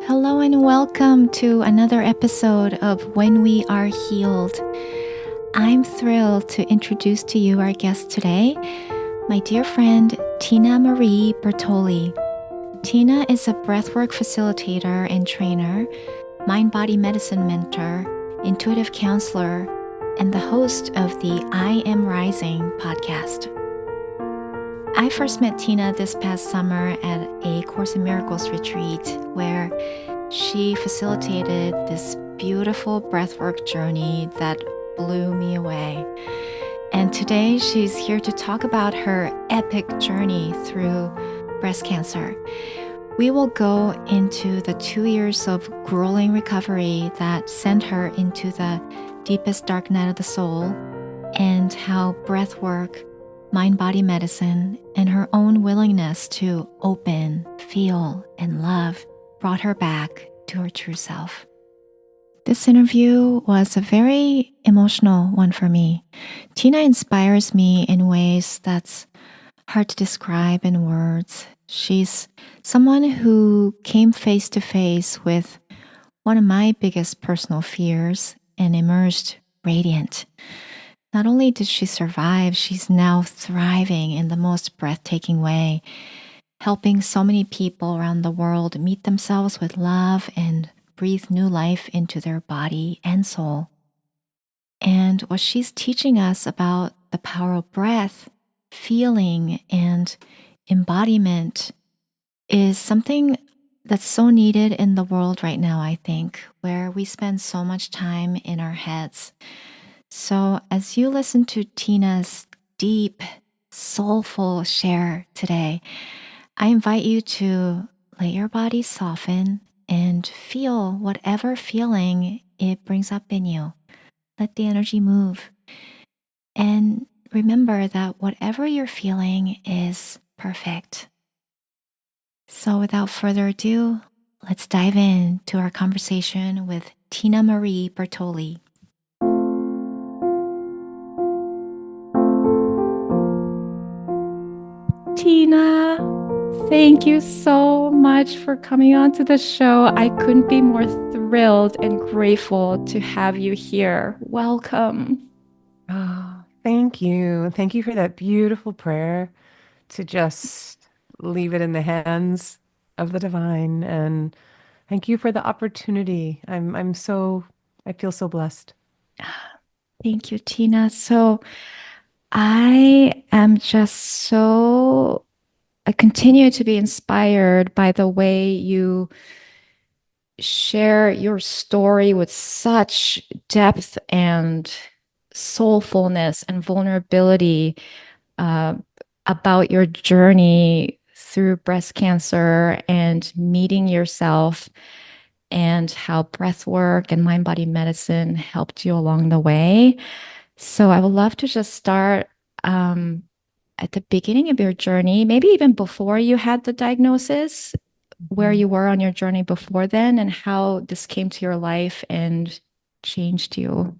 Hello and welcome to another episode of When We Are Healed. I'm thrilled to introduce to you our guest today, my dear friend Tina Marie Bertoli. Tina is a breathwork facilitator and trainer, mind-body medicine mentor, intuitive counselor, and the host of the I Am Rising podcast. I first met Tina this past summer at a Course in Miracles retreat where she facilitated this beautiful breathwork journey that blew me away. And today she's here to talk about her epic journey through breast cancer. We will go into the 2 years of grueling recovery that sent her into the deepest dark night of the soul, and how breathwork, mind-body medicine, and her own willingness to open, feel, and love brought her back to her true self. This interview was a very emotional one for me. Tina inspires me in ways that's hard to describe in words. She's someone who came face to face with one of my biggest personal fears and emerged radiant. Not only did she survive, she's now thriving in the most breathtaking way, helping so many people around the world meet themselves with love and breathe new life into their body and soul. And what she's teaching us about the power of breath, feeling, and embodiment is something that's so needed in the world right now, I think, where we spend so much time in our heads. So as you listen to Tina's deep, soulful share today, I invite you to let your body soften and feel whatever feeling it brings up in you. Let the energy move. And remember that whatever you're feeling is perfect. So without further ado, let's dive into our conversation with Tina Marie Bertoli. Tina, thank you so much for coming on to the show. I couldn't be more thrilled and grateful to have you here. Welcome. Oh, thank you. Thank you for that beautiful prayer to just leave it in the hands of the divine. And thank you for the opportunity. I feel so blessed. Thank you, Tina. So I am just I continue to be inspired by the way you share your story with such depth and soulfulness and vulnerability uh, about your journey through breast cancer and meeting yourself, and how breath work and mind body medicine helped you along the way. So I would love to just start at the beginning of your journey, maybe even before you had the diagnosis, where Mhm. you were on your journey before then and how this came to your life and changed you.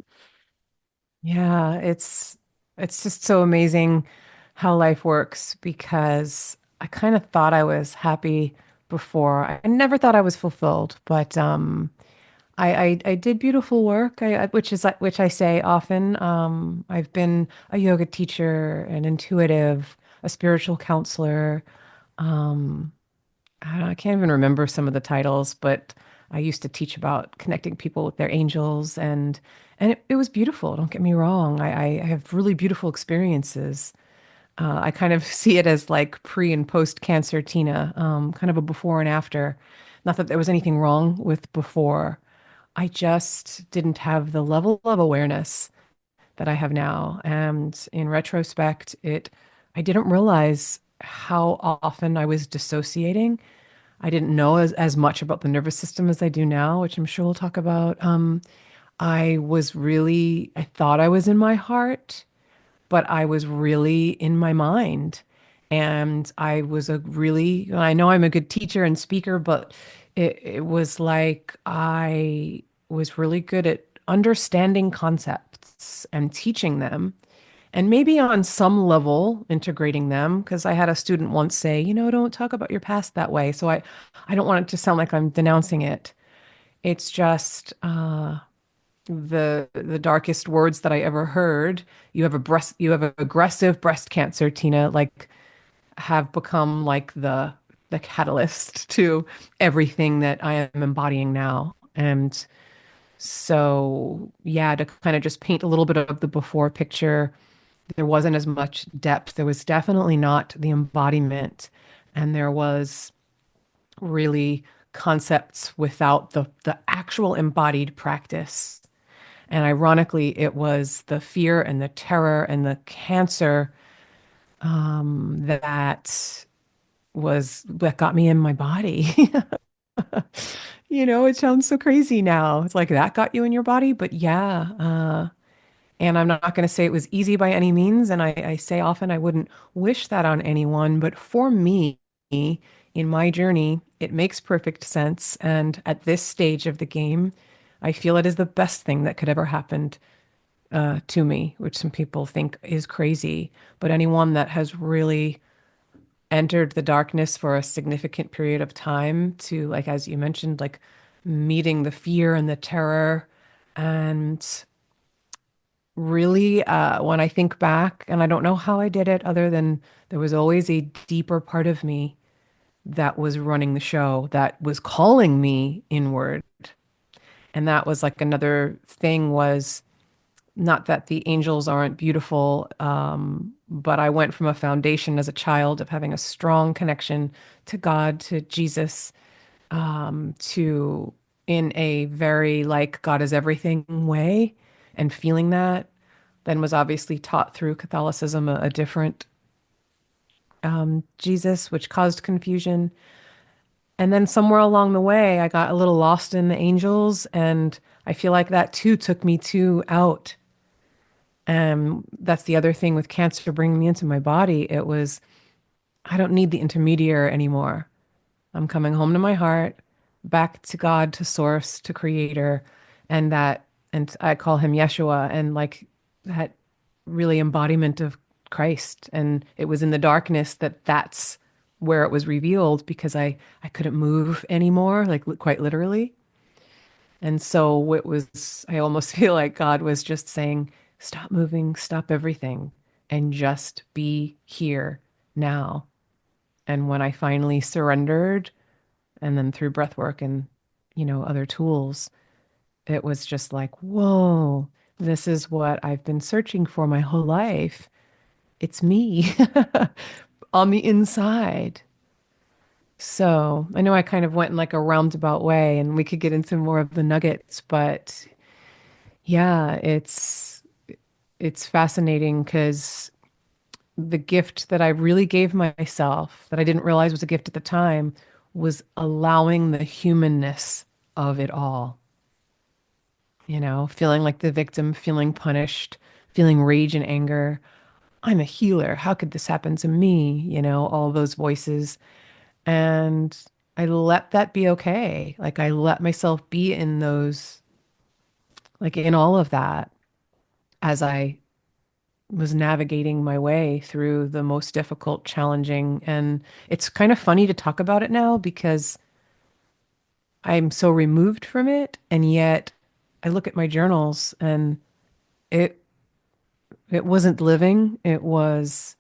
Yeah, it's just so amazing how life works because I kind of thought I was happy before. I never thought I was fulfilled, but I did beautiful work, which I say often. I've been a yoga teacher, an intuitive, a spiritual counselor. Um, I don't know, I can't even remember some of the titles, but I used to teach about connecting people with their angels, and it was beautiful. Don't get me wrong. I have really beautiful experiences. I kind of see it as like pre and post cancer Tina, kind of a before and after. Not that there was anything wrong with before. I just didn't have the level of awareness that I have now. And in retrospect, I didn't realize how often I was dissociating. I didn't know as much about the nervous system as I do now, which I'm sure we'll talk about. I thought I was in my heart, but I was really in my mind. And I know I'm a good teacher and speaker, but it was like I was really good at understanding concepts and teaching them and maybe on some level integrating them, because I had a student once say, don't talk about your past that way. So I don't want it to sound like I'm denouncing it. It's just the darkest words that I ever heard. You have aggressive breast cancer, Tina, like have become like the catalyst to everything that I am embodying now. And so, yeah, to kind of just paint a little bit of the before picture, there wasn't as much depth. There was definitely not the embodiment, and there was really concepts without the actual embodied practice. And ironically, it was the fear and the terror and the cancer that got me in my body. It sounds so crazy now. It's like that got you in your body, but yeah. And I'm not going to say it was easy by any means. And I say often I wouldn't wish that on anyone, but for me, in my journey, it makes perfect sense. And at this stage of the game, I feel it is the best thing that could ever happen to me, which some people think is crazy. But anyone that has really entered the darkness for a significant period of time to, like, as you mentioned, like meeting the fear and the terror. And really, when I think back, and I don't know how I did it other than there was always a deeper part of me that was running the show, that was calling me inward. And that was like another thing was not that the angels aren't beautiful, but I went from a foundation as a child of having a strong connection to God, to Jesus, to in a very like God is everything way, and feeling that, then was obviously taught through Catholicism a different Jesus, which caused confusion. And then somewhere along the way, I got a little lost in the angels, and I feel like that too took me too out. That's the other thing with cancer bringing me into my body. It was, I don't need the intermediary anymore. I'm coming home to my heart, back to God, to source, to creator. And and I call him Yeshua, and like that really embodiment of Christ. And it was in the darkness that's where it was revealed because I couldn't move anymore, like quite literally. And so it was, I almost feel like God was just saying, stop moving, stop everything, and just be here now. And when I finally surrendered, and then through breath work and, other tools, it was just like, whoa, this is what I've been searching for my whole life. It's me on the inside. So I know I kind of went in like a roundabout way, and we could get into more of the nuggets, but yeah, it's fascinating because the gift that I really gave myself that I didn't realize was a gift at the time was allowing the humanness of it all. Feeling like the victim, feeling punished, feeling rage and anger. I'm a healer. How could this happen to me? All those voices. And I let that be okay. Like I let myself be in those, like in all of that as I was navigating my way through the most difficult, challenging. And it's kind of funny to talk about it now because I'm so removed from it. And yet I look at my journals and it it wasn't living. It was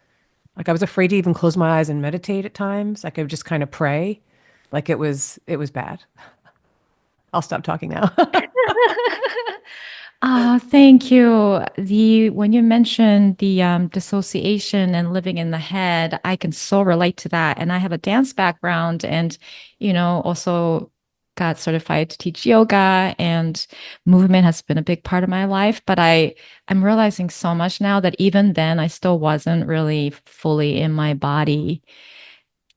like I was afraid to even close my eyes and meditate at times. Like I would just kind of pray. Like it was bad. I'll stop talking now. Thank you. The when you mentioned the dissociation and living in the head, I can so relate to that. And I have a dance background, and also got certified to teach yoga, and movement has been a big part of my life. But I'm realizing so much now that even then, I still wasn't really fully in my body.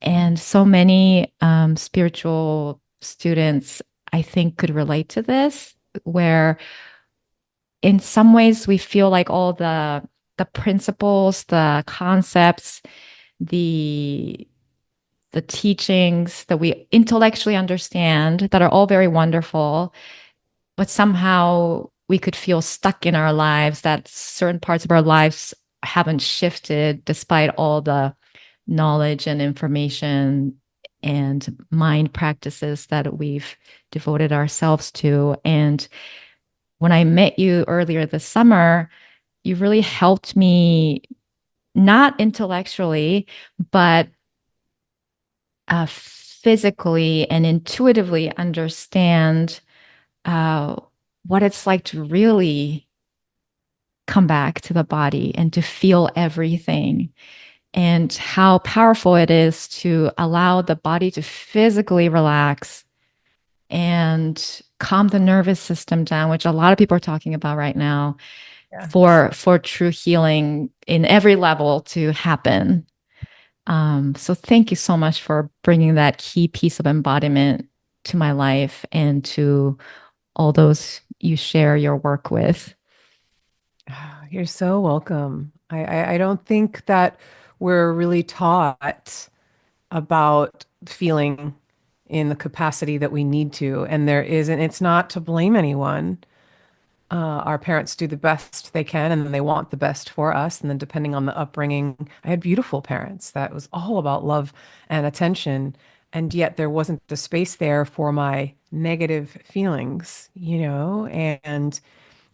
And so many spiritual students, I think, could relate to this, where in some ways we feel like all the principles, the concepts, the the teachings that we intellectually understand that are all very wonderful, but somehow we could feel stuck in our lives, that certain parts of our lives haven't shifted despite all the knowledge and information and mind practices that we've devoted ourselves to. And when I met you earlier this summer, you really helped me, not intellectually, but physically and intuitively understand uh, what it's like to really come back to the body and to feel everything, and how powerful it is to allow the body to physically relax and calm the nervous system down, which a lot of people are talking about right now, Yeah. for true healing in every level to happen. So thank you so much for bringing that key piece of embodiment to my life and to all those you share your work with. You're so welcome. I don't think that we're really taught about feeling in the capacity that we need to. And there isn't, it's not to blame anyone. Our parents do the best they can and then they want the best for us. And then, depending on the upbringing, I had beautiful parents that was all about love and attention. And yet, there wasn't the space there for my negative feelings, you know? And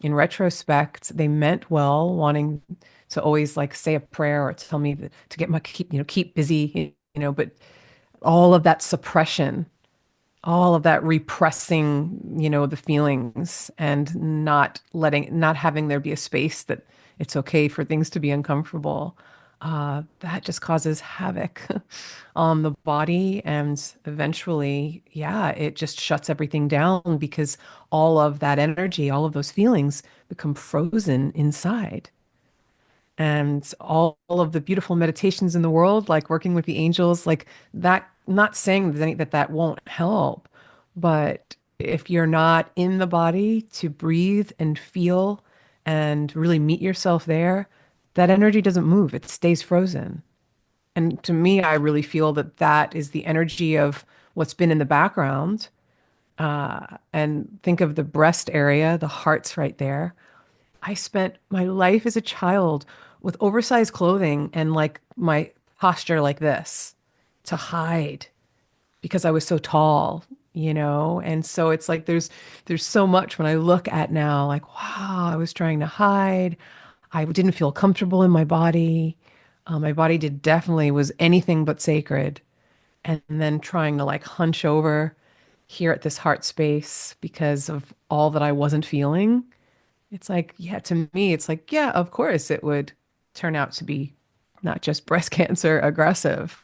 in retrospect, they meant well, wanting to always like say a prayer or tell me to get my keep busy, but all of that suppression, all of that repressing, the feelings and not having there be a space that it's okay for things to be uncomfortable. That just causes havoc on the body. And eventually, yeah, it just shuts everything down because all of that energy, all of those feelings become frozen inside. And all of the beautiful meditations in the world, like working with the angels, like that, not saying that won't help, but if you're not in the body to breathe and feel and really meet yourself there, that energy doesn't move. It stays frozen. And to me, I really feel that that is the energy of what's been in the background. And think of the breast area, the heart's right there. I spent my life as a child with oversized clothing and like my posture like this to hide because I was so tall, And so it's like there's so much when I look at now, like, wow, I was trying to hide. I didn't feel comfortable in my body. My body did definitely was anything but sacred. And then trying to like hunch over here at this heart space because of all that I wasn't feeling. It's like, yeah, to me, it's like, yeah, of course it would turn out to be not just breast cancer aggressive.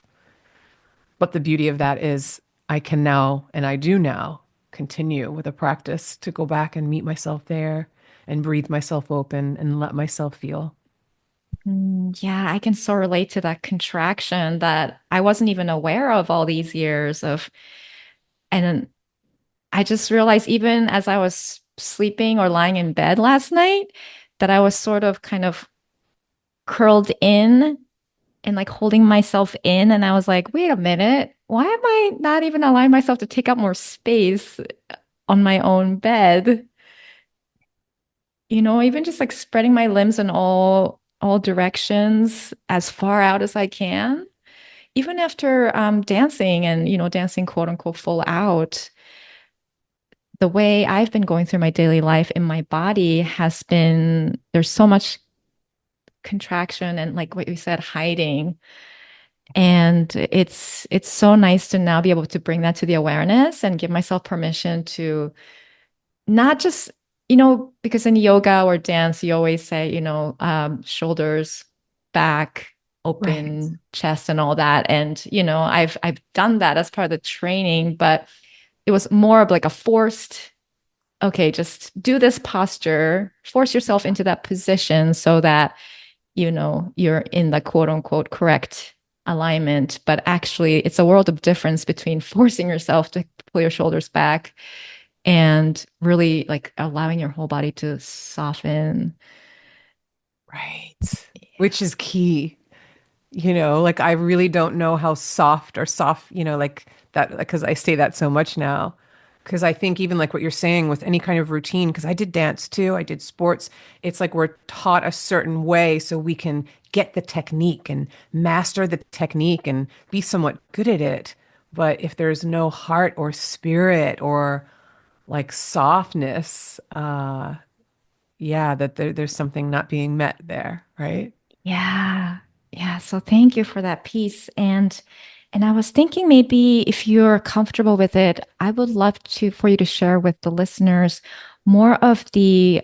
But the beauty of that is I can now, and I do now, continue with a practice to go back and meet myself there and breathe myself open and let myself feel. Yeah, I can so relate to that contraction that I wasn't even aware of all these years of. And I just realized, even as I was sleeping or lying in bed last night, that I was sort of kind of curled in and like holding myself in. And I was like, wait a minute, why am I not even allowing myself to take up more space on my own bed? Even just like spreading my limbs in all directions as far out as I can. Even after dancing and, dancing quote unquote full out, the way I've been going through my daily life in my body has been, there's so much contraction and, like what you said, hiding. And it's so nice to now be able to bring that to the awareness and give myself permission to not just, because in yoga or dance, you always say, shoulders, back, Right. open chest and all that. And, I've done that as part of the training, but it was more of like a forced, okay, just do this posture, force yourself into that position so that, you're in the quote unquote correct alignment. But actually, it's a world of difference between forcing yourself to pull your shoulders back and really like allowing your whole body to soften. Right. Which is key. Like I really don't know how soft or soft, like that, because I say that so much now. Because I think even like what you're saying with any kind of routine, because I did dance too, I did sports. It's like we're taught a certain way so we can get the technique and master the technique and be somewhat good at it. But if there's no heart or spirit or like softness, yeah, that there's something not being met there, right? Yeah. Yeah. So thank you for that piece. And I was thinking maybe if you're comfortable with it, I would love to for you to share with the listeners more of the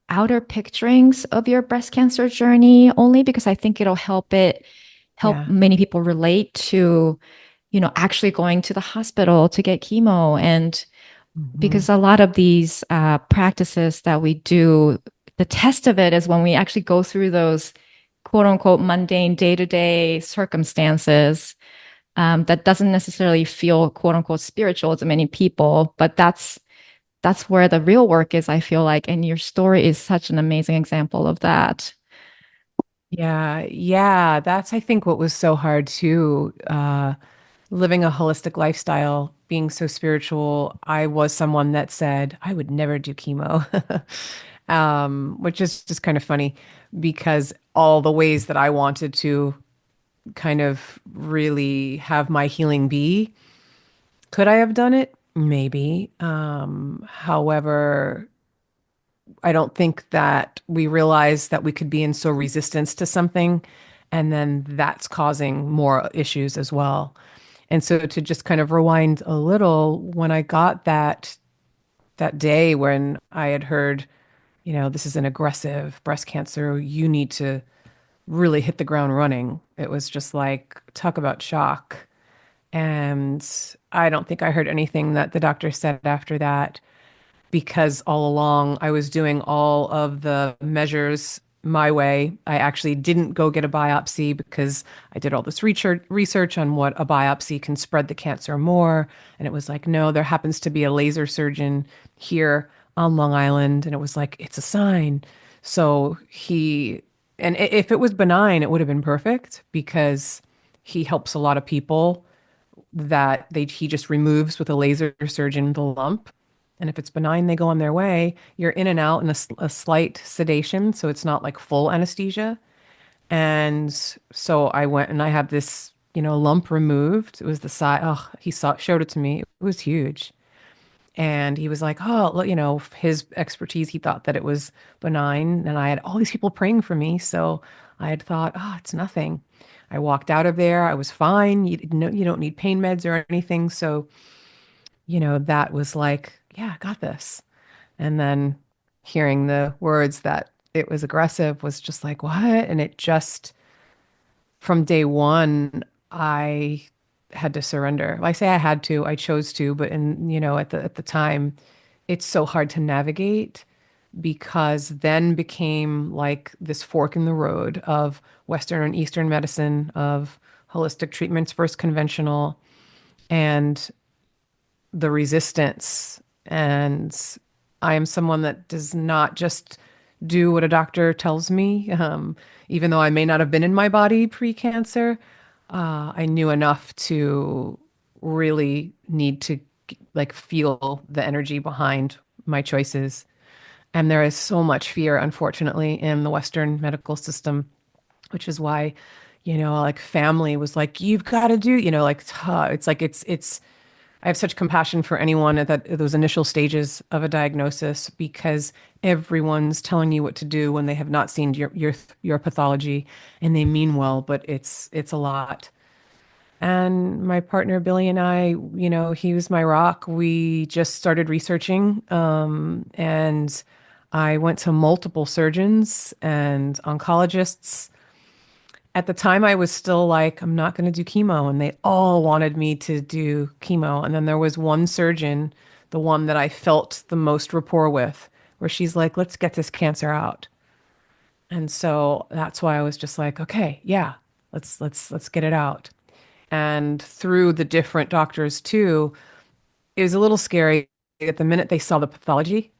outer picturings of your breast cancer journey, only because I think it'll help Yeah. many people relate to, actually going to the hospital to get chemo. And Hmm. because a lot of these practices that we do, the test of it is when we actually go through those quote unquote mundane day to day circumstances that doesn't necessarily feel quote unquote spiritual to many people, but that's where the real work is, I feel like. And your story is such an amazing example of that. Yeah, yeah, that's I think what was so hard too. Living a holistic lifestyle, being so spiritual, I was someone that said I would never do chemo, which is just kind of funny because all the ways that I wanted to kind of really have my healing be, could I have done it? Maybe. However, I don't think that we realize that we could be in so resistance to something, and then that's causing more issues as well. And so to just kind of rewind a little, when I got that day when I had heard, this is an aggressive breast cancer, you need to really hit the ground running. It was just like, talk about shock. And I don't think I heard anything that the doctor said after that because all along I was doing all of the measures my way. I actually didn't go get a biopsy because I did all this research on what a biopsy can spread the cancer more. And it was like, no, there happens to be a laser surgeon here on Long Island. And it was like, it's a sign. So if it was benign, it would have been perfect because he helps a lot of people that he just removes with a laser surgeon the lump. And if it's benign, they go on their way. You're in and out in a slight sedation, so it's not like full anesthesia. And so I went and I had this, lump removed. It was the size. Oh, showed it to me. It was huge. And he was like, oh, look, his expertise, he thought that it was benign. And I had all these people praying for me. So I had thought, oh, it's nothing. I walked out of there. I was fine. You don't need pain meds or anything. So, that was like, yeah, I got this. And then hearing the words that it was aggressive was just like, what? And it just, from day one, I had to surrender. Well, I say I had to, I chose to, but at the time, it's so hard to navigate because then became like this fork in the road of Western and Eastern medicine, of holistic treatments versus conventional, and the resistance. And I am someone that does not just do what a doctor tells me. Even though I may not have been in my body pre-cancer, I knew enough to really need to like feel the energy behind my choices. And there is so much fear, unfortunately, in the Western medical system, which is why, like family was like, you've got to do, like, it's like, I have such compassion for anyone at those initial stages of a diagnosis because everyone's telling you what to do when they have not seen your pathology and they mean well, but it's a lot. And my partner Billy and I, he was my rock. We just started researching, and I went to multiple surgeons and oncologists. At the time, I was still like, I'm not going to do chemo. And they all wanted me to do chemo. And then there was one surgeon, the one that I felt the most rapport with, where she's like, let's get this cancer out. And so that's why I was just like, okay, yeah, let's get it out. And through the different doctors too, it was a little scary at the minute they saw the pathology.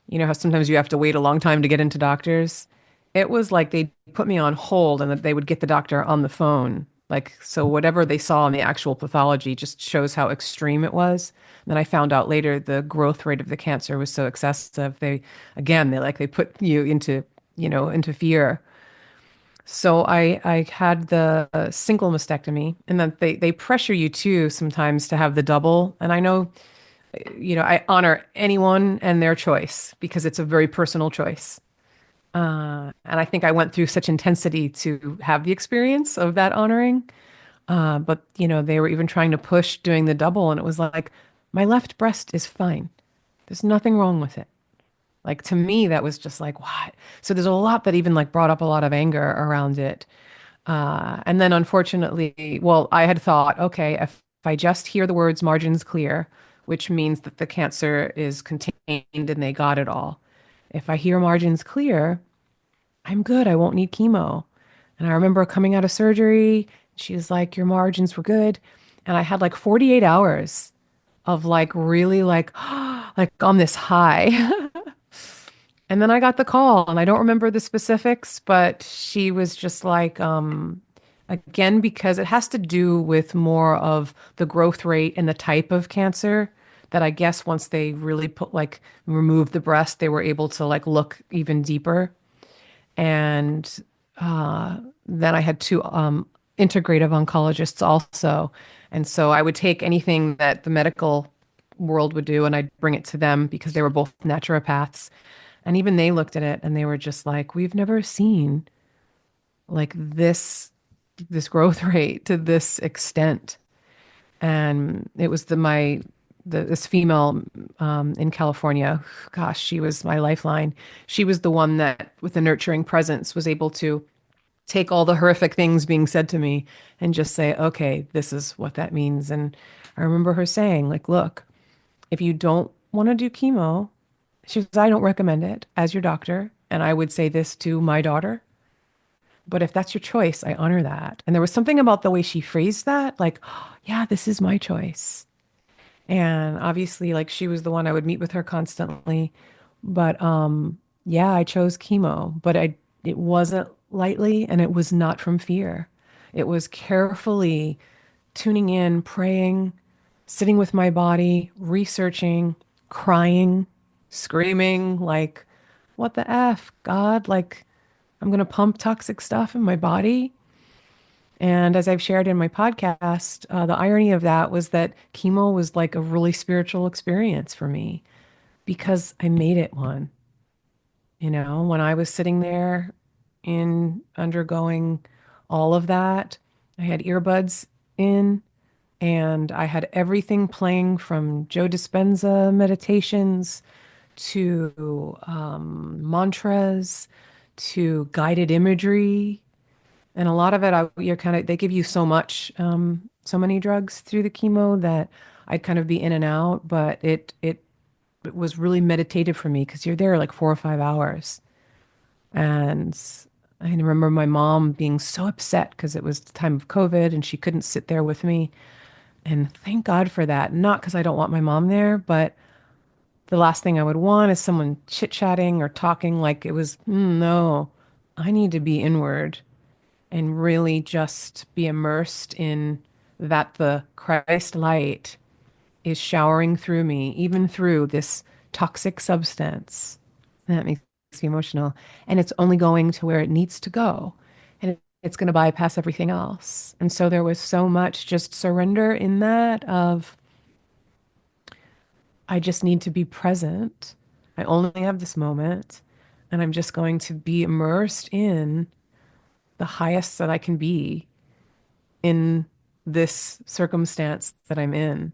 You know how sometimes you have to wait a long time to get into doctors? It was like they put me on hold and that they would get the doctor on the phone Like, so whatever they saw in the actual pathology just shows how extreme it was. And then I found out later the growth rate of the cancer was so excessive. Again, they put you into, into fear. So I had the single mastectomy, and then they pressure you too sometimes to have the double. And I know, I honor anyone and their choice because it's a very personal choice. And I think I went through such intensity to have the experience of that honoring. But they were even trying to push doing the double, and it was like, my left breast is fine. There's nothing wrong with it. Like to me, that was just like, what? So there's a lot that even like brought up a lot of anger around it. And then unfortunately, well, I had thought, okay, if I just hear the words margins clear, which means that the cancer is contained and they got it all. If I hear margins clear, I'm good. I won't need chemo. And I remember coming out of surgery, she was like, your margins were good. And I had like 48 hours of like really like on this high. And then I got the call, and I don't remember the specifics, but she was just like, again, because it has to do with more of the growth rate and the type of cancer that I guess once they really put like remove the breast, they were able to like look even deeper. And then I had two integrative oncologists also. And so I would take anything that the medical world would do and I'd bring it to them because they were both naturopaths. And even they looked at it and they were just like, we've never seen like this growth rate to this extent. And it was this female in California. Gosh, she was my lifeline. She was the one that, with a nurturing presence, was able to take all the horrific things being said to me and just say, okay, this is what that means. And I remember her saying, like, look, if you don't want to do chemo, she says, I don't recommend it as your doctor. And I would say this to my daughter. But if that's your choice, I honor that. And there was something about the way she phrased that, like, oh, yeah, this is my choice. And obviously, like she was the one I would meet with her constantly. But yeah, I chose chemo, but it wasn't lightly and it was not from fear. It was carefully tuning in, praying, sitting with my body, researching, crying, screaming, like, what the F, God? Like, I'm going to pump toxic stuff in my body. And as I've shared in my podcast, the irony of that was that chemo was like a really spiritual experience for me because I made it one. When I was sitting there in undergoing all of that, I had earbuds in and I had everything playing from Joe Dispenza meditations to mantras to guided imagery. And a lot of it, you're kind of, they give you so much, so many drugs through the chemo that I'd kind of be in and out, but it was really meditative for me because you're there like 4 or 5 hours. And I remember my mom being so upset because it was the time of COVID and she couldn't sit there with me. And thank God for that. Not because I don't want my mom there, but the last thing I would want is someone chit-chatting or talking like it was, no, I need to be inward and really just be immersed in that the Christ light is showering through me, even through this toxic substance. And that makes me emotional. And it's only going to where it needs to go. And it's going to bypass everything else. And so there was so much just surrender in that of, I just need to be present. I only have this moment. And I'm just going to be immersed in the highest that I can be in this circumstance that I'm in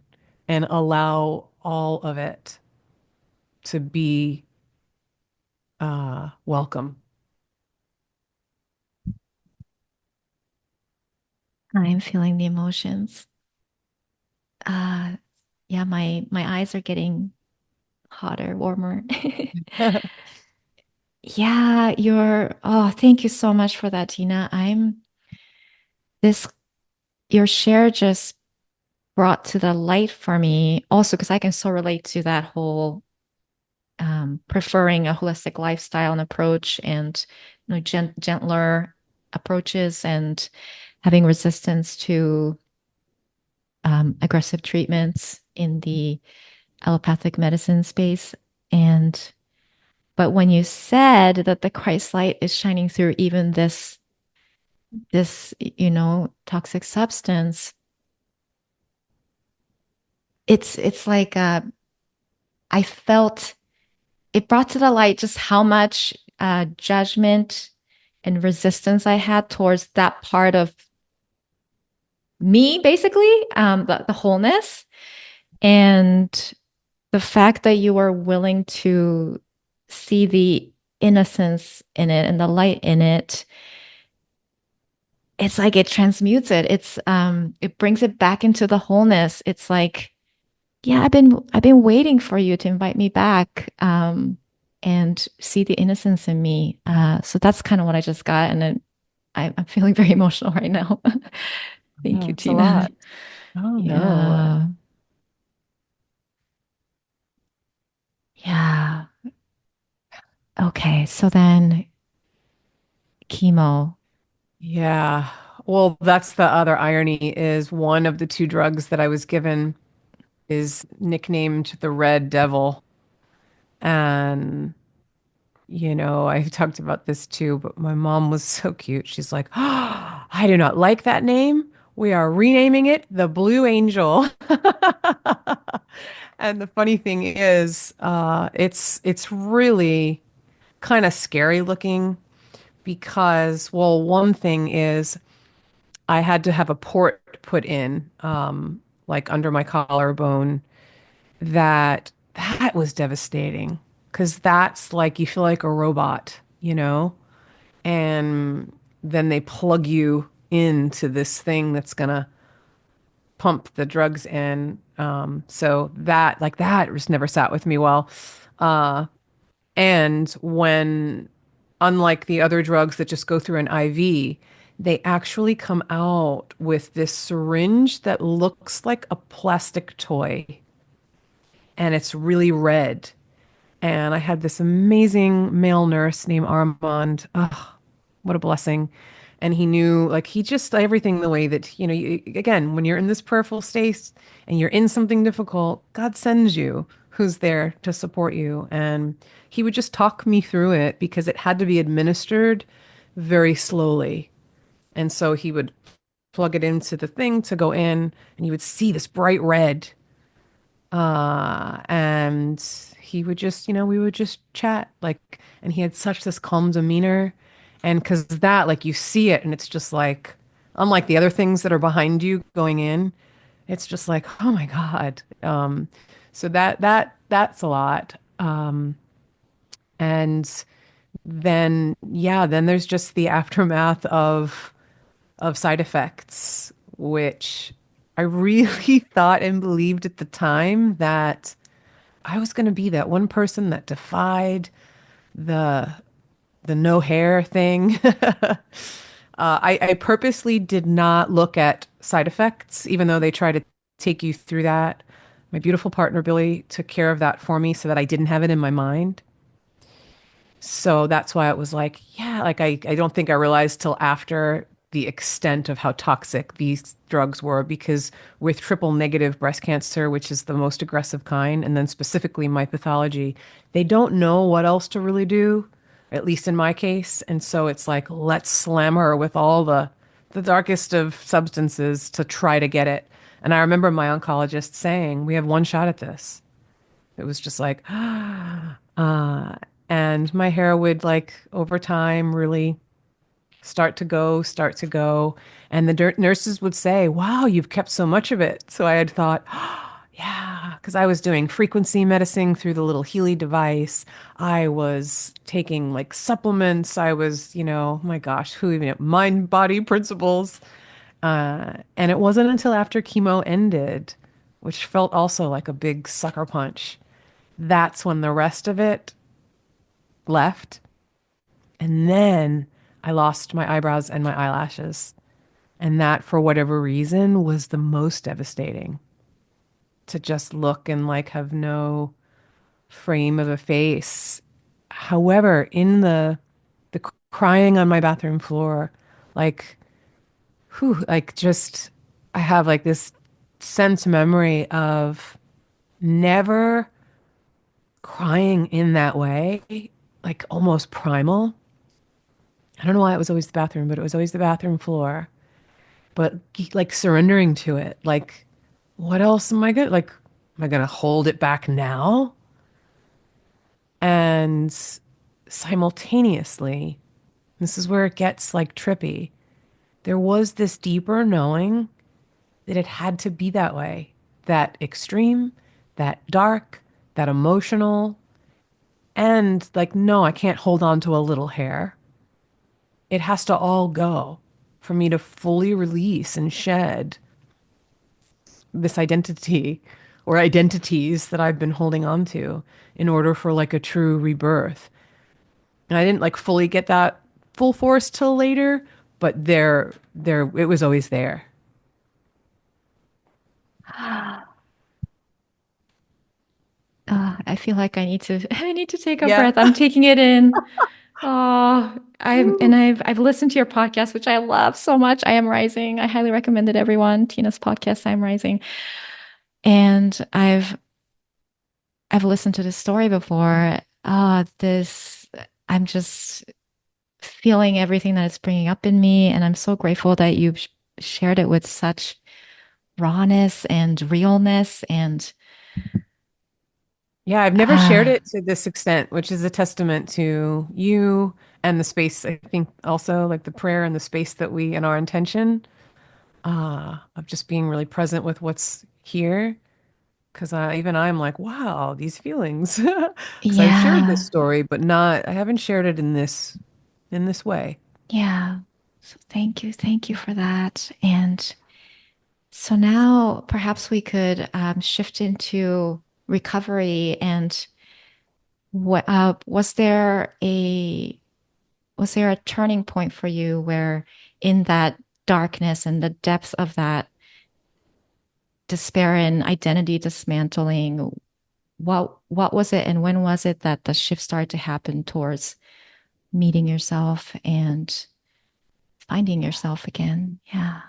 and allow all of it to be welcome. I'm feeling the emotions. Uh, yeah, my eyes are getting hotter, warmer. Yeah, oh, thank you so much for that, Tina. This, your share just brought to the light for me also because I can so relate to that whole preferring a holistic lifestyle and approach and gentler approaches and having resistance to aggressive treatments in the allopathic medicine space. And but when you said that the Christ light is shining through even this toxic substance, it's like I felt it brought to the light just how much judgment and resistance I had towards that part of me, basically, the wholeness. And the fact that you were willing to see the innocence in it and the light in it, it's like it transmutes it. It brings it back into the wholeness. It's like, yeah, I've been waiting for you to invite me back, and see the innocence in me. So that's kind of what I just got, and I'm feeling very emotional right now. Thank No, you, it's a Tina. lot. Oh no. Yeah, yeah. Okay, so then chemo. Yeah. Well, that's the other irony is one of the two drugs that I was given is nicknamed the Red Devil. And, I talked about this too, but my mom was so cute. She's like, oh, I do not like that name. We are renaming it the Blue Angel. And the funny thing is, it's really kind of scary looking because, well, one thing is I had to have a port put in, like under my collarbone. That was devastating because that's like you feel like a robot, and then they plug you into this thing that's gonna pump the drugs in. So that just never sat with me well. Uh, and when, unlike the other drugs that just go through an IV, they actually come out with this syringe that looks like a plastic toy and it's really red. And I had this amazing male nurse named Armand. Oh, what a blessing. And he knew, like, he just everything the way that, again, when you're in this prayerful state and you're in something difficult, God sends you who's there to support you. And he would just talk me through it because it had to be administered very slowly. And so he would plug it into the thing to go in, and you would see this bright red, and he would just, we would just chat like, and he had such this calm demeanor. And because that, like, you see it and it's just like, unlike the other things that are behind you going in, it's just like, oh my God. So that's a lot. And then, yeah, then there's just the aftermath of side effects, which I really thought and believed at the time that I was going to be that one person that defied the the no hair thing. I purposely did not look at side effects, even though they try to take you through that. My beautiful partner Billy took care of that for me so that I didn't have it in my mind. So that's why it was like, yeah, like I don't think I realized till after the extent of how toxic these drugs were because with triple negative breast cancer, which is the most aggressive kind, and then specifically my pathology, they don't know what else to really do, at least in my case. And so it's like, let's slam her with all the darkest of substances to try to get it. And I remember my oncologist saying, we have one shot at this. It was just like, uh, and my hair would like over time really start to go. And the nurses would say, wow, you've kept so much of it. So I had thought, yeah, because I was doing frequency medicine through the little Healy device. I was taking like supplements. I was, oh my gosh, who even, mind body principles. And it wasn't until after chemo ended, which felt also like a big sucker punch, that's when the rest of it left. And then I lost my eyebrows and my eyelashes. And that, for whatever reason, was the most devastating to just look and like have no frame of a face. However, in the crying on my bathroom floor, like whew, like just, I have like this sense memory of never crying in that way, like almost primal. I don't know why it was always the bathroom, but it was always the bathroom floor. But like surrendering to it, like, what else am I gonna like? Am I gonna hold it back now? And simultaneously, this is where it gets like trippy. There was this deeper knowing that it had to be that way, that extreme, that dark, that emotional, and like, no, I can't hold on to a little hair. It has to all go for me to fully release and shed this identity or identities that I've been holding on to in order for like a true rebirth. And I didn't like fully get that full force till later, but it was always there. I feel like I need to I need to take a Yeah. breath. I'm taking it in. Oh, Woo. I've listened to your podcast, which I love so much. I Am Rising. I highly recommend it, everyone. Tina's podcast, I Am Rising. And I've listened to this story before. This I'm just feeling everything that it's bringing up in me, and I'm so grateful that you've shared it with such rawness and realness. And Yeah, I've never shared ah, it to this extent, which is a testament to you and the space. I think also like the prayer and the space that we and our intention of just being really present with what's here. Because even I'm like, wow, these feelings. Because I've shared this yeah, story, but not, I haven't shared it in this way. yeah. So thank you for that. And so now perhaps we could shift into recovery. And was there a turning point for you where in that darkness and the depths of that despair and identity dismantling, what was it and when was it that the shift started to happen towards meeting yourself and finding yourself again? Yeah.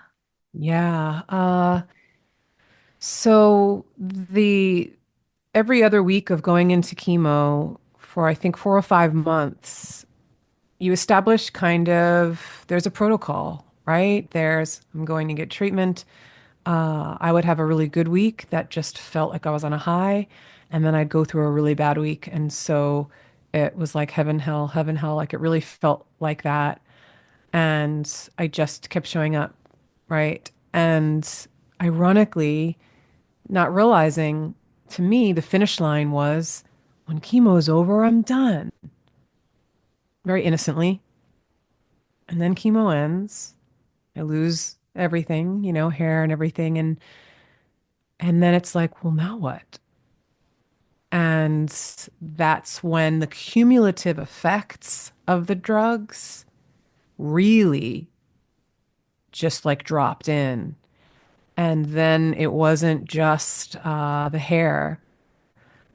Yeah. So the every other week of going into chemo for I think 4 or 5 months, you establish kind of there's a protocol, right? There's I'm going to get treatment. I would have a really good week that just felt like I was on a high, and then I'd go through a really bad week, and so it was like heaven, hell. Like it really felt like that, and I just kept showing up, right? And ironically, not realizing to me the finish line was when chemo's over, I'm done. Very innocently. And then chemo ends. I lose everything, hair and everything. And then it's like, well, now what? And that's when the cumulative effects of the drugs really just like dropped in. And then it wasn't just the hair,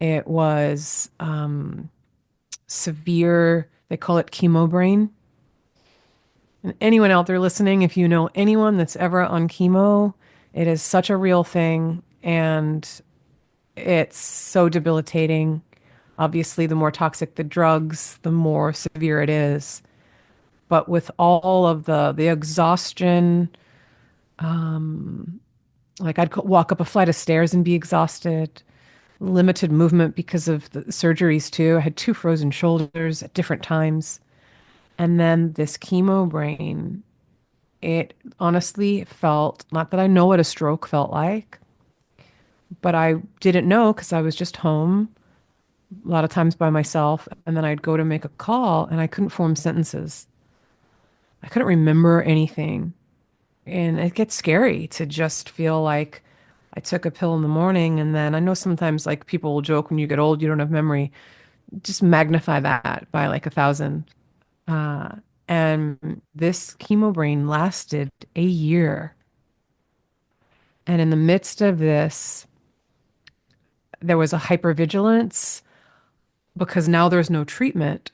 it was severe, they call it chemo brain. And anyone out there listening, if you know anyone that's ever on chemo, it is such a real thing and it's so debilitating. Obviously, the more toxic the drugs, the more severe it is. But with all of the exhaustion, like walk up a flight of stairs and be exhausted, limited movement because of the surgeries too. I had two frozen shoulders at different times. And then this chemo brain, it honestly felt, not that I know what a stroke felt like, but I didn't know because I was just home a lot of times by myself. And then I'd go to make a call and I couldn't form sentences. I couldn't remember anything. And it gets scary to just feel like I took a pill in the morning. And then I know sometimes like people will joke when you get old, you don't have memory. Just magnify that by like 1,000. Uh, and this chemo brain lasted a year. And in the midst of this, there was a hypervigilance because now there's no treatment.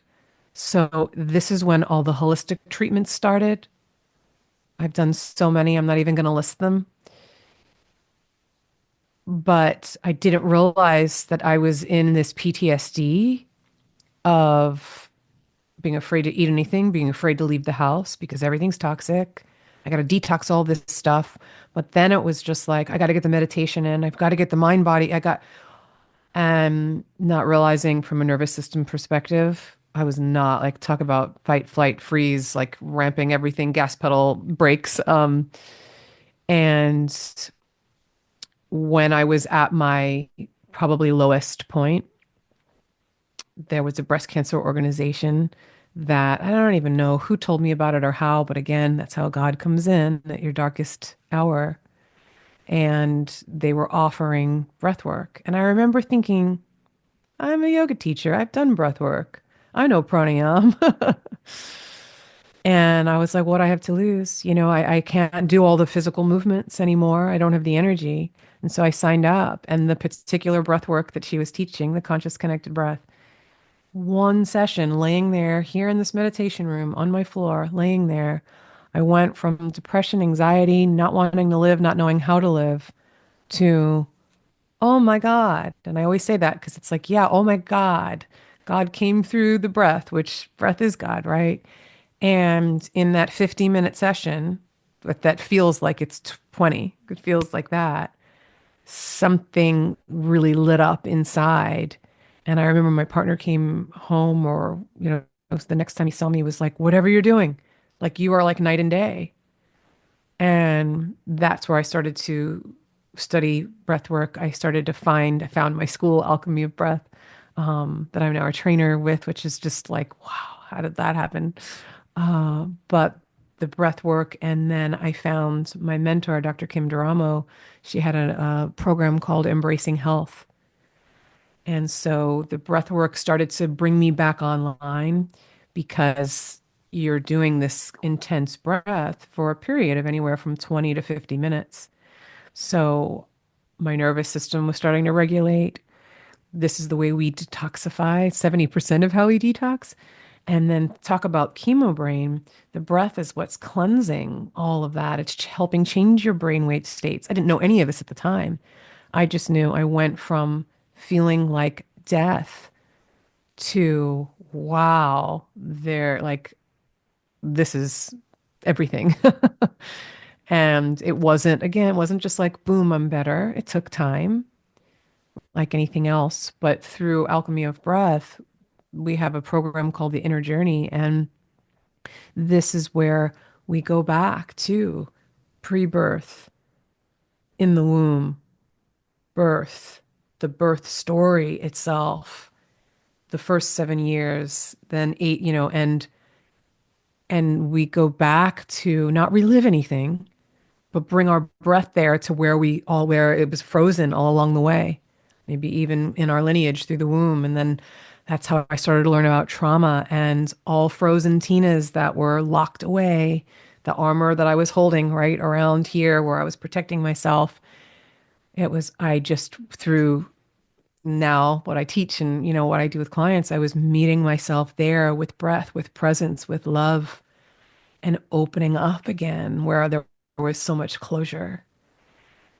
So this is when all the holistic treatments started. I've done so many, I'm not even going to list them. But I didn't realize that I was in this PTSD of being afraid to eat anything, being afraid to leave the house because everything's toxic. I got to detox all this stuff. But then it was just like, I got to get the meditation in. I've got to get the mind body. And not realizing from a nervous system perspective, I was not like, talk about fight, flight, freeze, like ramping everything, gas pedal, brakes. And when I was at my probably lowest point, there was a breast cancer organization that I don't even know who told me about it or how, but again, that's how God comes in at your darkest hour. And they were offering breath work. And I remember thinking, I'm a yoga teacher. I've done breath work. I know pranayama. And I was like, what do I have to lose? I can't do all the physical movements anymore. I don't have the energy. And so I signed up. And the particular breath work that she was teaching, the conscious connected breath, one session laying there here in this meditation room on my floor, laying there, I went from depression, anxiety, not wanting to live, not knowing how to live, to, oh my God. And I always say that because it's like, yeah, oh my God. God came through the breath, which breath is God, right? And in that 50-minute session, but that feels like it's 20, it feels like that something really lit up inside. And I remember my partner came home, or, it was the next time he saw me, he was like, whatever you're doing, like you are like night and day. And that's where I started to study breath work. I found my school, Alchemy of Breath, that I'm now a trainer with, which is just like, wow, how did that happen? But the breath work. And then I found my mentor, Dr. Kim Duramo. She had a program called Embracing Health. And so the breath work started to bring me back online because you're doing this intense breath for a period of anywhere from 20 to 50 minutes. So my nervous system was starting to regulate. This is the way we detoxify, 70% of how we detox. And then talk about chemo brain. The breath is what's cleansing all of that. It's helping change your brainwave states. I didn't know any of this at the time. I just knew I went from feeling like death to, wow, they're like, this is everything. And it wasn't just like, boom, I'm better. It took time, like anything else. But through Alchemy of Breath, we have a program called the Inner Journey. And this is where we go back to pre-birth, in the womb, birth, the birth story itself, the first 7 years, then eight, and we go back to not relive anything, but bring our breath there to where it was frozen all along the way, maybe even in our lineage through the womb. And then that's how I started to learn about trauma and all frozen Tinas that were locked away, the armor that I was holding right around here where I was protecting myself. I just, through now what I teach and, what I do with clients, I was meeting myself there with breath, with presence, with love, and opening up again where there was so much closure.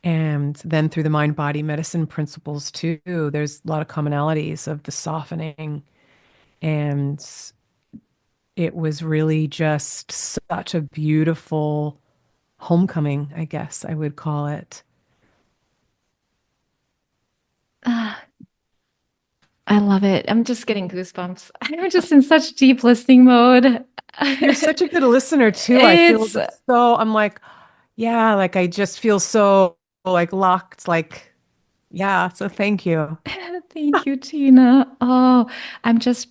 And then through the mind body medicine principles too, there's a lot of commonalities of the softening. And it was really just such a beautiful homecoming, I guess I would call it. Ah, I love it. I'm just getting goosebumps. I'm just in such deep listening mode. You're such a good listener too. I feel It's just so, I'm like, yeah, like I just feel so like locked, like, yeah. So thank you. Thank you, Tina. Oh, I'm just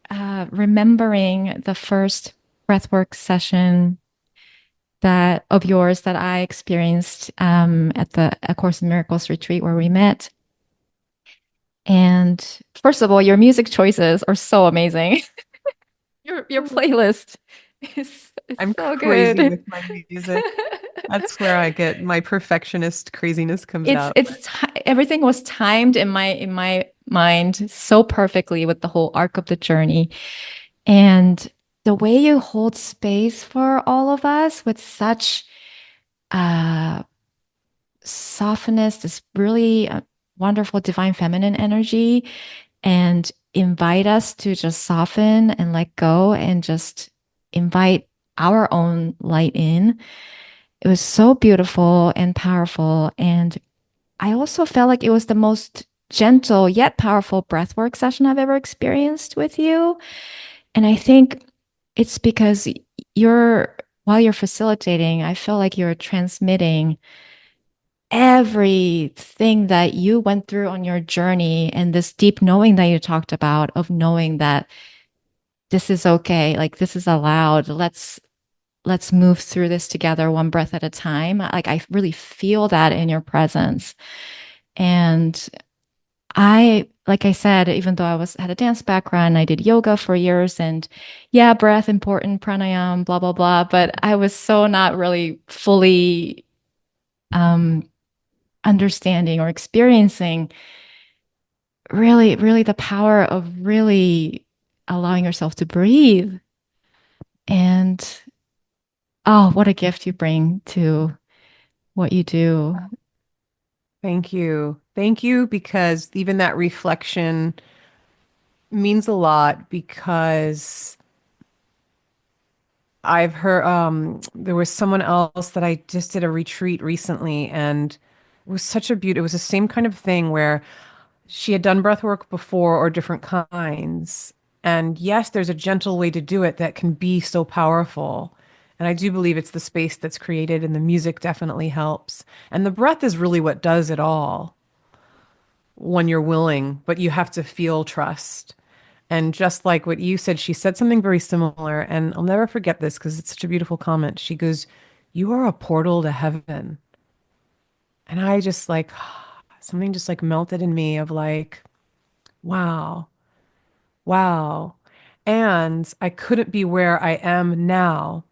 remembering the first breathwork session that of yours that I experienced at the A Course in Miracles retreat where we met. And first of all, your music choices are so amazing. Your playlist is I'm so crazy good. with my music. That's where I get my perfectionist craziness comes out. Everything was timed in my mind so perfectly with the whole arc of the journey. And the way you hold space for all of us with such uh, softness, this really wonderful divine feminine energy, and invite us to just soften and let go and just invite our own light in. It was so beautiful and powerful. And I also felt like it was the most gentle yet powerful breathwork session I've ever experienced with you. And I think it's because while you're facilitating, I feel like you're transmitting everything that you went through on your journey and this deep knowing that you talked about of knowing that this is okay, like this is allowed. Let's move through this together one breath at a time. Like I really feel that in your presence. And like I said, even though had a dance background, I did yoga for years and yeah, breath important, pranayam, blah, blah, blah. But I was so not really fully um, understanding or experiencing really the power of really allowing yourself to breathe. And oh, what a gift you bring to what you do. Thank you. Thank you, because even that reflection means a lot because I've heard there was someone else that I just did a retreat recently, and it was such a beauty. It was the same kind of thing where she had done breath work before or different kinds. And yes, there's a gentle way to do it that can be so powerful. And I do believe it's the space that's created, and the music definitely helps. And the breath is really what does it all when you're willing, but you have to feel trust. And just like what you said, she said something very similar. And I'll never forget this because it's such a beautiful comment. She goes, "You are a portal to heaven." And I just like, something just like melted in me of like, wow, wow. And I couldn't be where I am now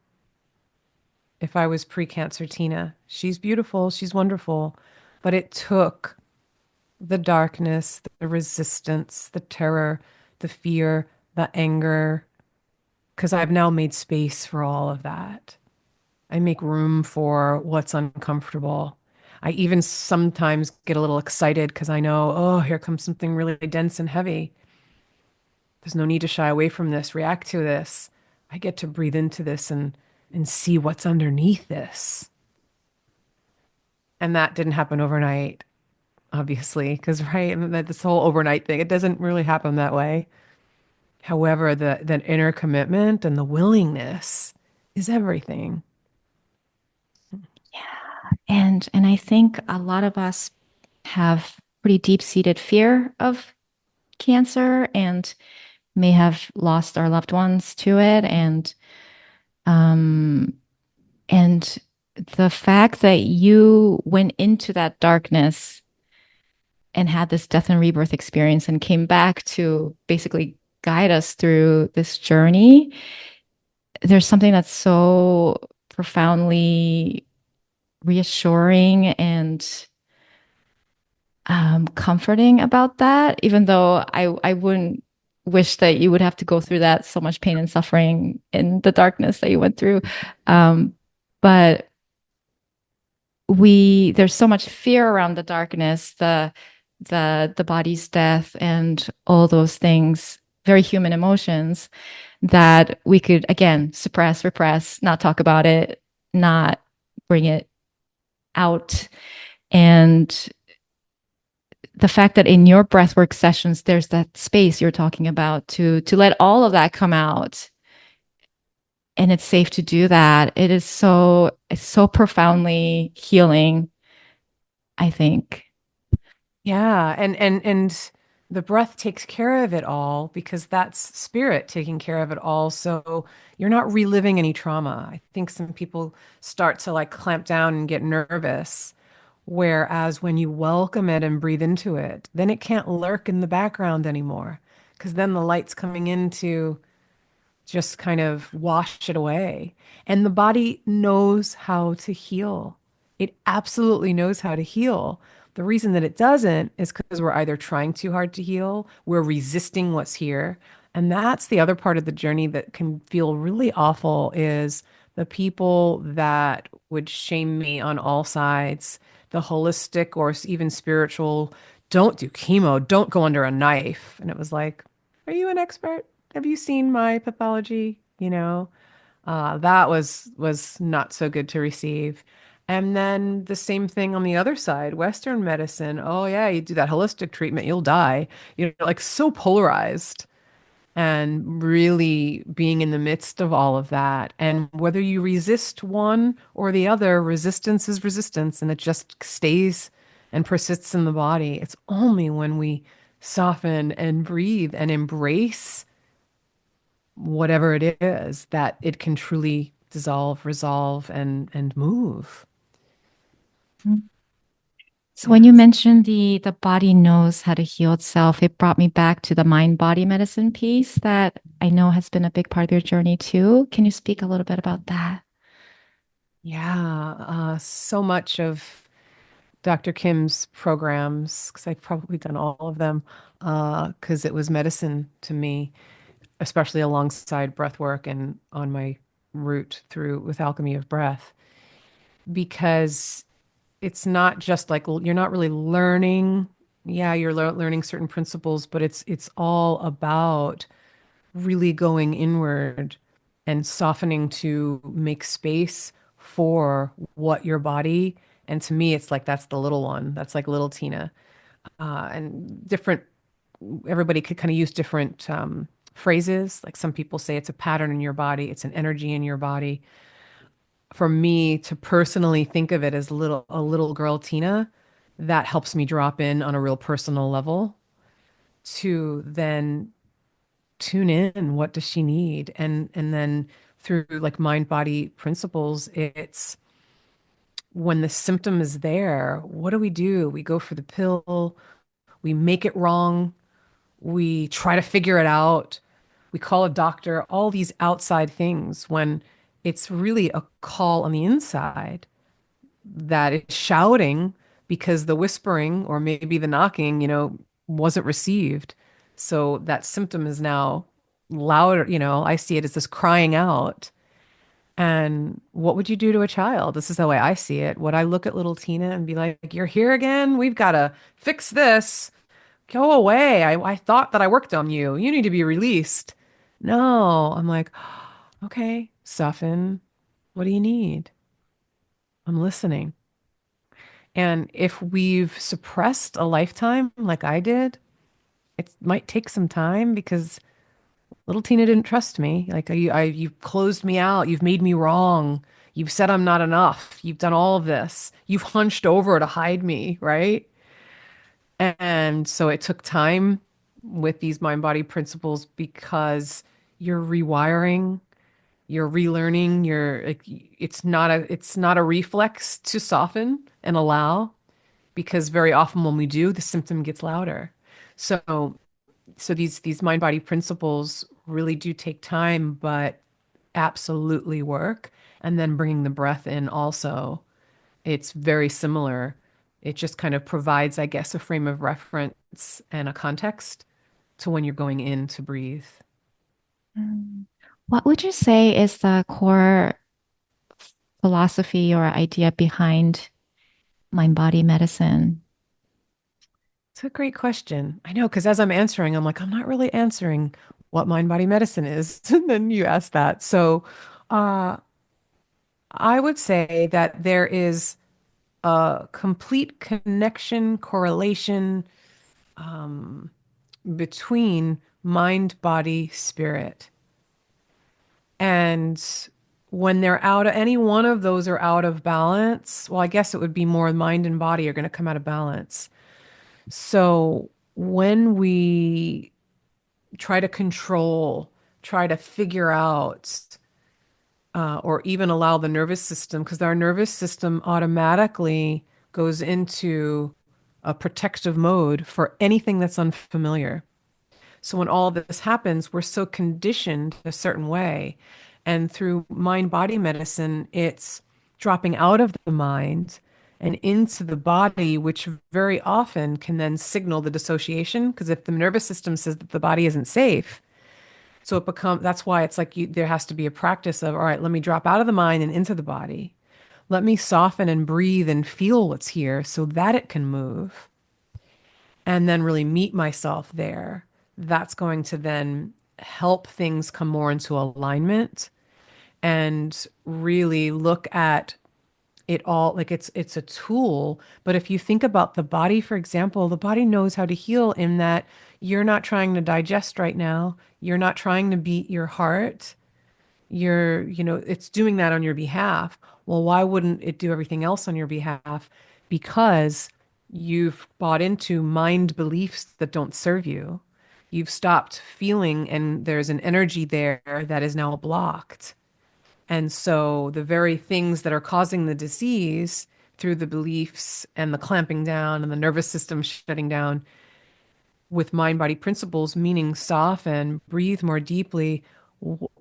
if I was pre-cancer Tina. She's beautiful, she's wonderful, but it took the darkness, the resistance, the terror, the fear, the anger, because I've now made space for all of that. I make room for what's uncomfortable. I even sometimes get a little excited because I know, oh, here comes something really dense and heavy. There's no need to shy away from this, react to this. I get to breathe into this and see what's underneath this. And that didn't happen overnight, obviously, because right, and this whole overnight thing, it doesn't really happen that way. However, that inner commitment and the willingness is everything. And I think a lot of us have pretty deep-seated fear of cancer and may have lost our loved ones to it. Um and the fact that you went into that darkness and had this death and rebirth experience and came back to basically guide us through this journey, there's something that's so profoundly reassuring and comforting about that, even though I wouldn't wish that you would have to go through that so much pain and suffering in the darkness that you went through. But there's so much fear around the darkness, the body's death and all those things, very human emotions that we could again suppress, repress, not talk about it, not bring it out. And the fact that in your breathwork sessions there's that space you're talking about to let all of that come out, and it's safe to do that. It's so profoundly healing, I think. Yeah, and the breath takes care of it all because that's spirit taking care of it all. So you're not reliving any trauma. I think some people start to like clamp down and get nervous, whereas when you welcome it and breathe into it, then it can't lurk in the background anymore because then the light's coming in to just kind of wash it away. And the body knows how to heal. It absolutely knows how to heal. The reason that it doesn't is because we're either trying too hard to heal, we're resisting what's here. And that's the other part of the journey that can feel really awful is the people that would shame me on all sides, the holistic or even spiritual, don't do chemo, don't go under a knife. And it was like, are you an expert? Have you seen my pathology? That was not so good to receive. And then the same thing on the other side, Western medicine. Oh yeah, you do that holistic treatment, you'll die. Like so polarized and really being in the midst of all of that. And whether you resist one or the other, resistance is resistance and it just stays and persists in the body. It's only when we soften and breathe and embrace whatever it is that it can truly dissolve, resolve, and move. Mm. So when you Yes. mentioned the body knows how to heal itself, it brought me back to the mind body medicine piece that I know has been a big part of your journey too. Can you speak a little bit about that? Yeah. So much of Dr. Kim's programs, because I've probably done all of them, because it was medicine to me, especially alongside breath work and on my route through with alchemy of breath, because it's not just like you're not really learning. Yeah, you're learning certain principles, but it's all about really going inward and softening to make space for what your body. And to me, it's like that's the little one. That's like little Tina. And different, everybody could kind of use different phrases. Like some people say it's a pattern in your body, it's an energy in your body. For me to personally think of it as a little girl Tina, that helps me drop in on a real personal level to then tune in. What does she need? And then through like mind body principles, it's when the symptom is there, what do? We go for the pill, we make it wrong, we try to figure it out, we call a doctor, all these outside things when it's really a call on the inside that is shouting because the whispering or maybe the knocking, wasn't received. So that symptom is now louder. I see it as this crying out. And what would you do to a child? This is the way I see it. Would I look at little Tina and be like, you're here again? We've got to fix this. Go away. I thought that I worked on you. You need to be released. No, I'm like, okay, soften. What do you need? I'm listening. And if we've suppressed a lifetime like I did, it might take some time because little Tina didn't trust me. Like you've closed me out. You've made me wrong. You've said I'm not enough. You've done all of this. You've hunched over to hide me, right? And so it took time with these mind body principles because you're rewiring, you're relearning, you're like it's not a reflex to soften and allow because very often when we do, the symptom gets louder. So these mind body principles really do take time, but absolutely work. And then bringing the breath in also, it's very similar. It just kind of provides, I guess, a frame of reference and a context to when you're going in to breathe. Mm. What would you say is the core philosophy or idea behind mind body medicine? It's a great question. I know, because as I'm answering, I'm like, I'm not really answering what mind body medicine is. And then you ask that. So uh, I would say that there is a complete connection, correlation between mind, body, spirit. And when they're out of any one of those are out of balance, well, I guess it would be more mind and body are going to come out of balance. So when we try to control, try to figure out, or even allow the nervous system, because our nervous system automatically goes into a protective mode for anything that's unfamiliar. So when all of this happens, we're so conditioned a certain way. And through mind body medicine, it's dropping out of the mind and into the body, which very often can then signal the dissociation. Because if the nervous system says that the body isn't safe, So it becomes, that's why it's like there has to be a practice of, all right, let me drop out of the mind and into the body. Let me soften and breathe and feel what's here so that it can move, and then really meet myself there. That's going to then help things come more into alignment and really look at it all like it's a tool. But if you think about the body, for example, the body knows how to heal in that you're not trying to digest right now. You're not trying to beat your heart. It's doing that on your behalf. Well, why wouldn't it do everything else on your behalf? Because you've bought into mind beliefs that don't serve you. You've stopped feeling, and there's an energy there that is now blocked. And so the very things that are causing the disease through the beliefs and the clamping down and the nervous system shutting down with mind body principles, meaning soften, breathe more deeply.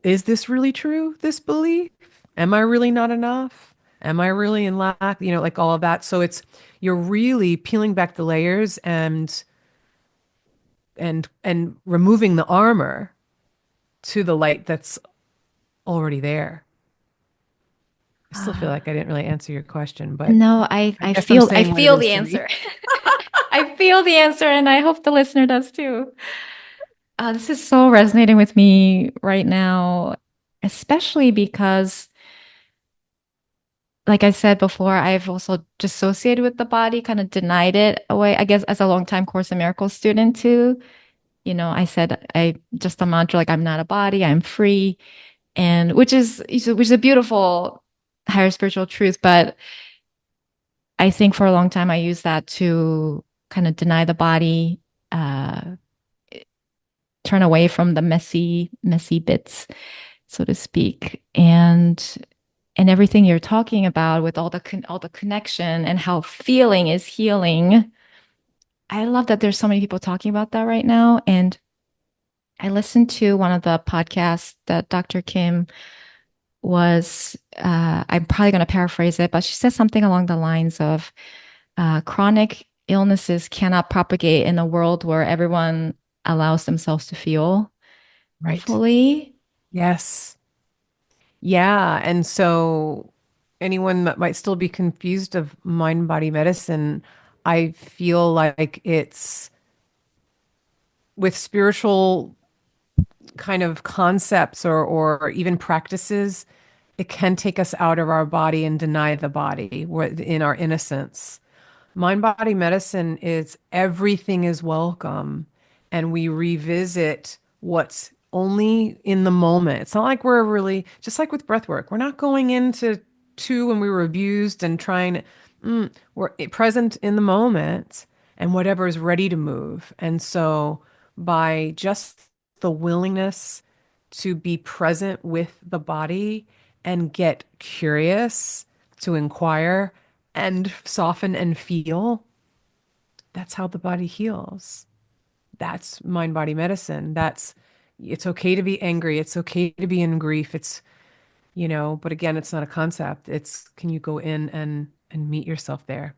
Is this really true? This belief? Am I really not enough? Am I really in lack? Like all of that. So you're really peeling back the layers and removing the armor to the light that's already there. I still feel like I didn't really answer your question, but No, I guess I'm I saying what it feel is the to me. answer. I feel the answer, and I hope the listener does too. This is so resonating with me right now, especially because, like I said before, I've also dissociated with the body, kind of denied it away. I guess as a longtime Course in Miracles student too, I said I just a mantra like I'm not a body, I'm free, and which is a beautiful higher spiritual truth. But I think for a long time I used that to kind of deny the body, uh, turn away from the messy bits, so to speak. And everything you're talking about with all the connection and how feeling is healing. I love that there's so many people talking about that right now. And I listened to one of the podcasts that Dr. Kim was, I'm probably going to paraphrase it, but she said something along the lines of chronic illnesses cannot propagate in a world where everyone allows themselves to feel Right. fully. Yes. Yeah. And so anyone that might still be confused of mind body medicine, I feel like it's with spiritual kind of concepts or even practices, it can take us out of our body and deny the body in our innocence. Mind body medicine is everything is welcome, and we revisit what's only in the moment. It's not like we're really, just like with breath work, we're not going into when we were abused and trying to, we're present in the moment and whatever is ready to move. And so by just the willingness to be present with the body and get curious, to inquire and soften and feel, that's how the body heals. That's mind body medicine. It's okay to be angry. It's okay to be in grief. But again, it's not a concept. It's can you go in and meet yourself there?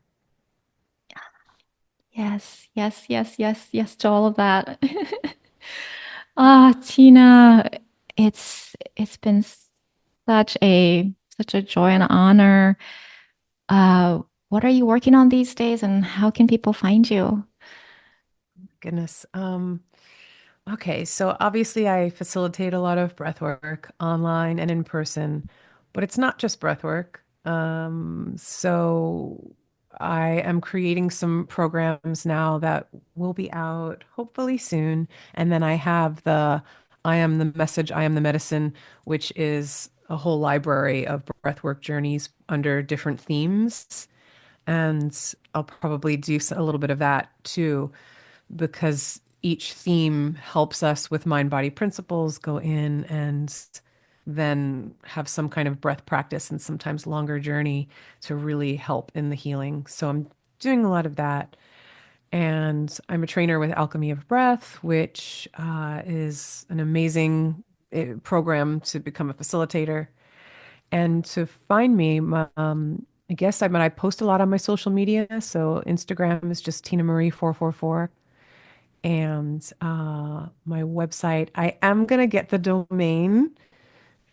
Yes, yes, yes, yes, yes to all of that. Tina, it's been such a joy and honor. What are you working on these days, and how can people find you? Goodness. Okay, so obviously I facilitate a lot of breath work online and in person, but it's not just breath work. So I am creating some programs now that will be out hopefully soon. And then I have the I am the message, I am the medicine, which is a whole library of breathwork journeys under different themes. And I'll probably do a little bit of that too because each theme helps us with mind body principles go in and then have some kind of breath practice and sometimes longer journey to really help in the healing. So I'm doing a lot of that. And I'm a trainer with Alchemy of Breath, which is an amazing program to become a facilitator. And to find me, I guess I post a lot on my social media. So Instagram is just Tina Marie 444. And my website, I am going to get the domain.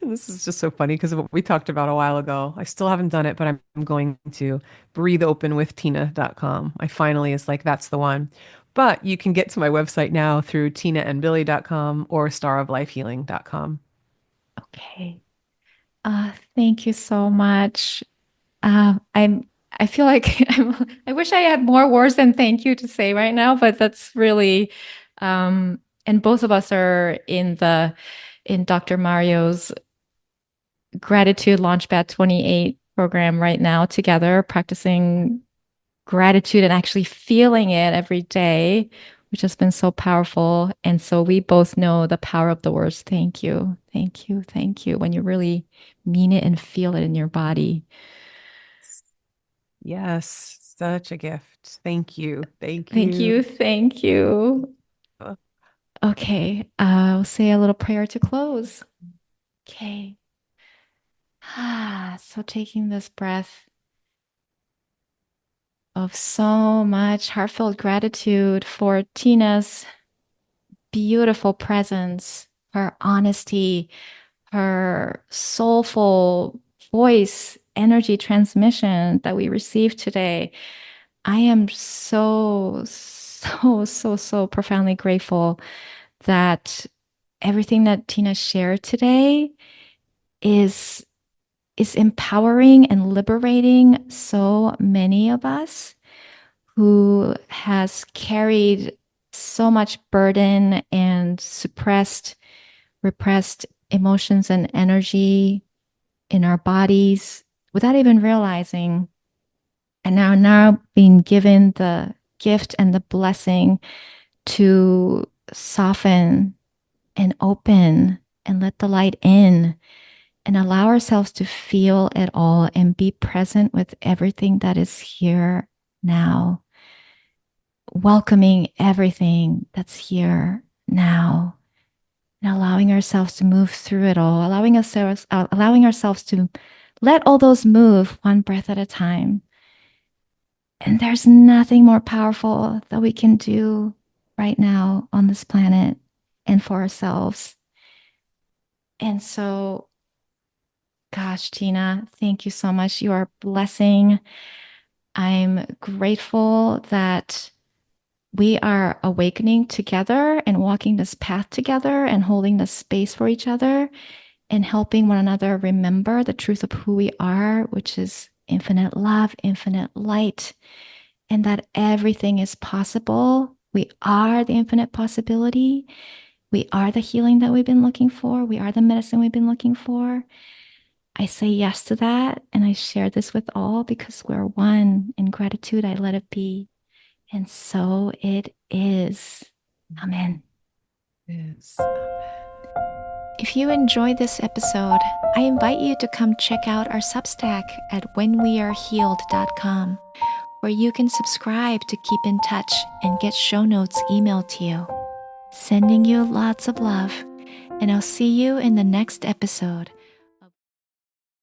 And this is just so funny because of what we talked about a while ago. I still haven't done it, but I'm going to breatheopenwithtina.com. I finally is like, that's the one. But you can get to my website now through tinaandbilly.com or staroflifehealing.com. Okay. Thank you so much. I feel like I wish I had more words than thank you to say right now, but that's really, and both of us are in Dr. Mario's Gratitude Launchpad 28 program right now together, practicing gratitude and actually feeling it every day, which has been so powerful. And so we both know the power of the words thank you, thank you, thank you, when you really mean it and feel it in your body. Yes, such a gift. Thank you. Thank Thank you. you, thank you. Uh, Okay, I'll say a little prayer to close. Okay. So taking this breath of so much heartfelt gratitude for Tina's beautiful presence, her honesty, her soulful voice, energy transmission that we received today. I am so profoundly grateful that everything that Tina shared today is is empowering and liberating so many of us who has carried so much burden and repressed emotions and energy in our bodies without even realizing, and now being given the gift and the blessing to soften and open and let the light in and allow ourselves to feel it all and be present with everything that is here now, welcoming everything that's here now, and allowing ourselves to move through it all, allowing ourselves to let all those move one breath at a time. And there's nothing more powerful that we can do right now on this planet and for ourselves. And so, gosh, Tina, thank you so much. You are a blessing. I'm grateful that we are awakening together and walking this path together and holding the space for each other and helping one another remember the truth of who we are, which is infinite love, infinite light, and that everything is possible. We are the infinite possibility. We are the healing that we've been looking for. We are the medicine we've been looking for. I say yes to that. And I share this with all because we're one. In gratitude, I let it be. And so it is. Amen. Yes. If you enjoyed this episode, I invite you to come check out our Substack at whenwearehealed.com, where you can subscribe to keep in touch and get show notes emailed to you. Sending you lots of love, and I'll see you in the next episode